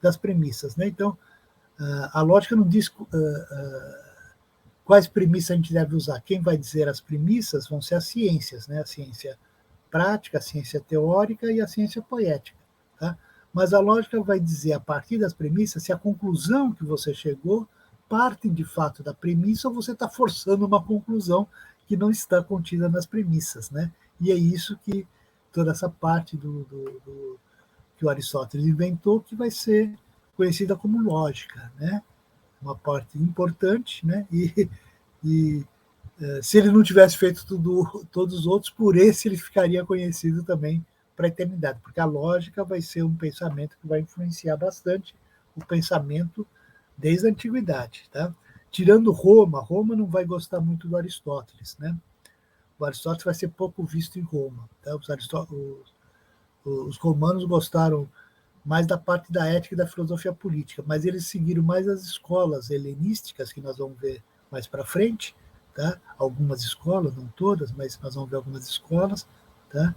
das premissas. Né? Então, a lógica não diz quais premissas a gente deve usar. Quem vai dizer as premissas vão ser as ciências, né? A ciência prática, a ciência teórica e a ciência poética. Tá? Mas a lógica vai dizer, a partir das premissas, se a conclusão que você chegou parte de fato da premissa ou você está forçando uma conclusão que não está contida nas premissas. Né? E é isso que toda essa parte que o Aristóteles inventou que vai ser conhecida como lógica. Né? Uma parte importante, né? E se ele não tivesse feito todos os outros, por esse ele ficaria conhecido também para a eternidade, porque a lógica vai ser um pensamento que vai influenciar bastante o pensamento desde a antiguidade. Tá? Tirando Roma não vai gostar muito do Aristóteles. Né? O Aristóteles vai ser pouco visto em Roma. Tá? Os romanos gostaram mais da parte da ética e da filosofia política, mas eles seguiram mais as escolas helenísticas, que nós vamos ver mais para frente, tá? Algumas escolas, não todas, mas nós vamos ver algumas escolas, tá?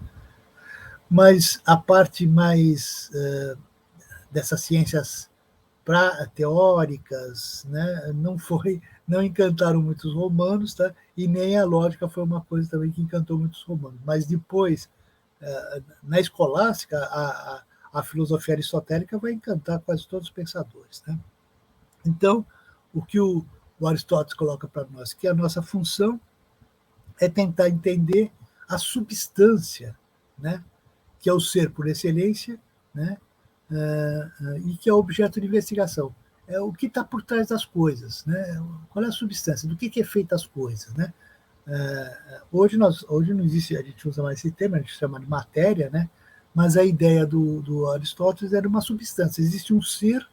Mas a parte mais dessas ciências teóricas, né, não encantaram muitos romanos, tá? E nem a lógica foi uma coisa também que encantou muitos romanos. Mas depois, na escolástica, a filosofia aristotélica vai encantar quase todos os pensadores. Né? Então, o que o Aristóteles coloca para nós, que a nossa função é tentar entender a substância, né, que é o ser por excelência, né, e que é objeto de investigação. É o que está por trás das coisas, né? Qual é a substância, do que é feita as coisas, né? Hoje não existe, a gente usa mais esse termo, a gente chama de matéria, né? Mas a ideia do Aristóteles era uma substância, existe um ser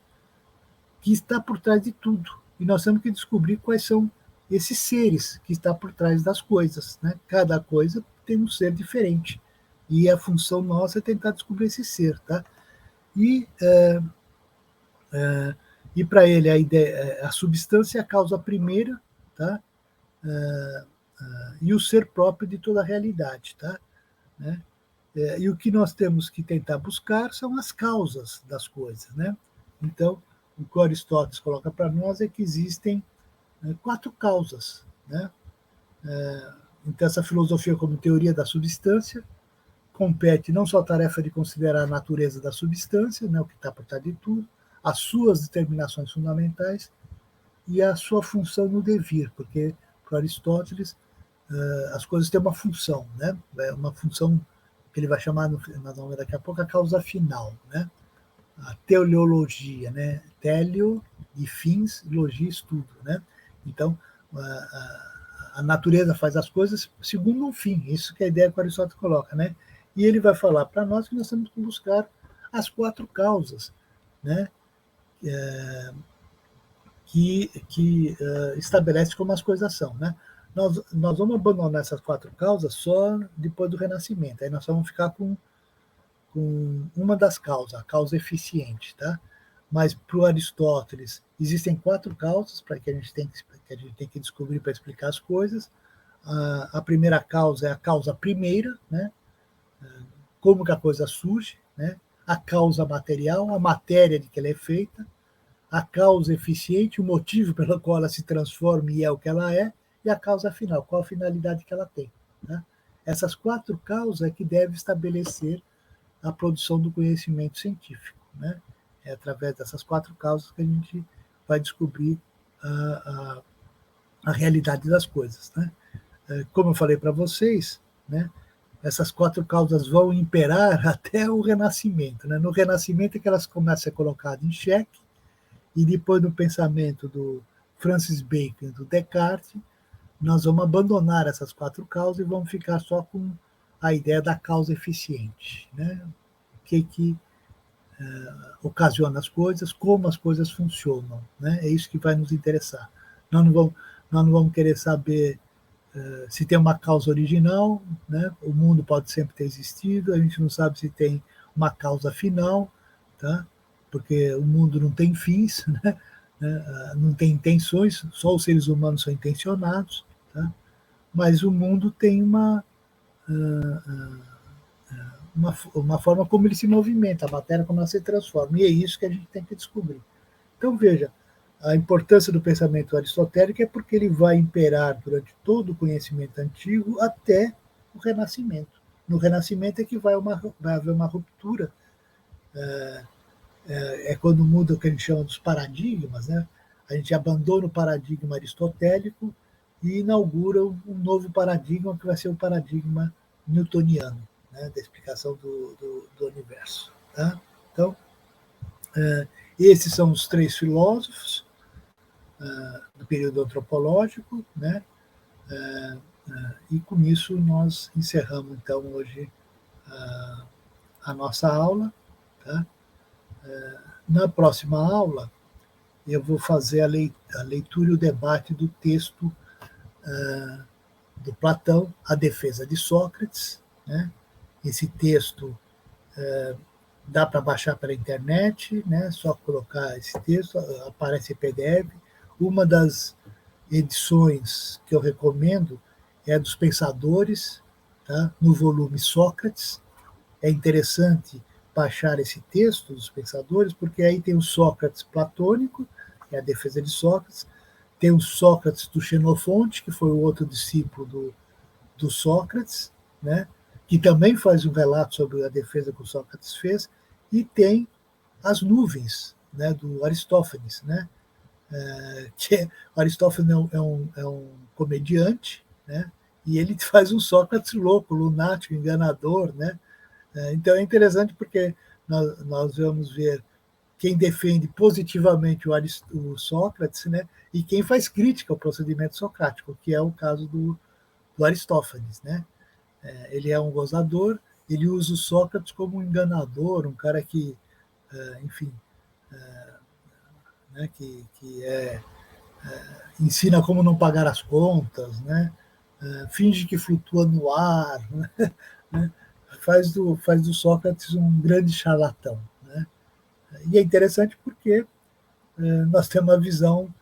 que está por trás de tudo, e nós temos que descobrir quais são esses seres que está por trás das coisas, né? Cada coisa tem um ser diferente, e a função nossa é tentar descobrir esse ser, tá? E, e para ele a substância é a causa primeira, tá? E o ser próprio de toda a realidade, tá? Né? E o que nós temos que tentar buscar são as causas das coisas, né? Então, o que Aristóteles coloca para nós é que existem 4 causas, né? Então, essa filosofia como teoria da substância compete não só a tarefa de considerar a natureza da substância, né, o que está por trás de tudo, as suas determinações fundamentais e a sua função no devir, porque para Aristóteles as coisas têm uma função, né? Uma função que ele vai chamar, nós vamos ver daqui a pouco, a causa final, né? A teleologia, né? Teleo de fins, logia estudo, né? Então, a natureza faz as coisas segundo um fim, isso que é a ideia que o Aristóteles coloca, né? E ele vai falar para nós que nós temos que buscar as 4 causas, né? Que estabelece como as coisas são, né? Nós vamos abandonar essas 4 causas só depois do Renascimento. Aí nós vamos ficar com uma das causas, a causa eficiente, tá? Mas para o Aristóteles existem 4 causas para que a gente tem que descobrir para explicar as coisas. A primeira causa é a causa primeira, né? Como que a coisa surge, né? A causa material, a matéria de que ela é feita, a causa eficiente, o motivo pelo qual ela se transforma e é o que ela é, e a causa final, qual a finalidade que ela tem. Né? Essas 4 causas é que devem estabelecer a produção do conhecimento científico. Né? É através dessas 4 causas que a gente vai descobrir a realidade das coisas. Né? Como eu falei para vocês, né, essas 4 causas vão imperar até o Renascimento. Né? No Renascimento é que elas começam a ser colocadas em xeque, e depois do pensamento do Francis Bacon e do Descartes, nós vamos abandonar essas 4 causas e vamos ficar só com a ideia da causa eficiente. Né? O que ocasiona as coisas, como as coisas funcionam. Né? É isso que vai nos interessar. Nós não vamos querer saber se tem uma causa original, né? O mundo pode sempre ter existido, a gente não sabe se tem uma causa final, tá? Porque o mundo não tem fins, né? Não tem intenções, só os seres humanos são intencionados, tá? Mas o mundo tem uma forma como ele se movimenta, a matéria como ela se transforma, e é isso que a gente tem que descobrir. Então, veja, a importância do pensamento aristotélico é porque ele vai imperar durante todo o conhecimento antigo até o Renascimento. No Renascimento é que vai haver uma ruptura, é quando muda o que a gente chama dos paradigmas, né? A gente abandona o paradigma aristotélico e inaugura um novo paradigma, que vai ser o paradigma newtoniano, né? Da explicação do universo. Tá? Então, esses são os 3 filósofos do período antropológico, né? E com isso nós encerramos então hoje a nossa aula. Tá? Na próxima aula eu vou fazer a leitura e o debate do texto do Platão, A Defesa de Sócrates. Né? Esse texto dá para baixar pela internet, né? Só colocar esse texto, aparece em PDF. Uma das edições que eu recomendo é dos Pensadores, tá? No volume Sócrates. É interessante baixar esse texto dos Pensadores, porque aí tem o Sócrates platônico, que é a defesa de Sócrates, tem o Sócrates do Xenofonte, que foi o outro discípulo do Sócrates, né? Que também faz um relato sobre a defesa que o Sócrates fez, e tem as nuvens, né, do Aristófanes, né? O Aristófanes é um comediante, né? E ele faz um Sócrates louco, lunático, enganador, né? Então é interessante porque nós vamos ver quem defende positivamente o Sócrates, né, e quem faz crítica ao procedimento socrático, que é o caso do Aristófanes, né? Ele é um gozador, ele usa o Sócrates como um enganador, um cara que, enfim, né, ensina como não pagar as contas, né? Finge que flutua no ar, né? Faz do Sócrates um grande charlatão, né? E é interessante porque nós temos uma visão,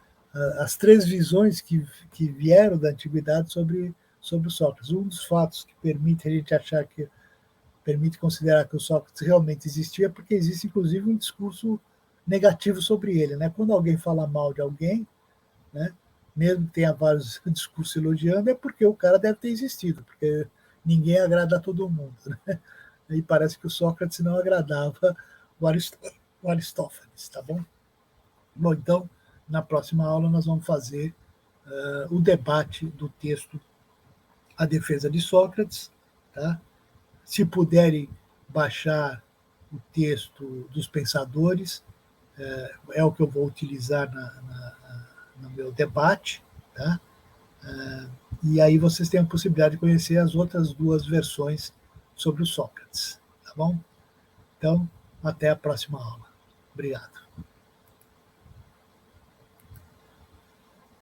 as três visões que vieram da antiguidade sobre o Sócrates. Um dos fatos que permite a gente achar que permite considerar que o Sócrates realmente existia, porque existe inclusive um discurso negativo sobre ele, né? Quando alguém fala mal de alguém, né, mesmo que tenha vários discursos elogiando, é porque o cara deve ter existido, porque ninguém agrada a todo mundo, né? E parece que o Sócrates não agradava o Aristófanes, tá bom? Bom, então, na próxima aula nós vamos fazer o debate do texto A Defesa de Sócrates, tá? Se puderem baixar o texto dos pensadores, é o que eu vou utilizar no meu debate, tá? E aí vocês têm a possibilidade de conhecer as outras duas versões sobre o Sócrates, tá bom? Então, até a próxima aula. Obrigado.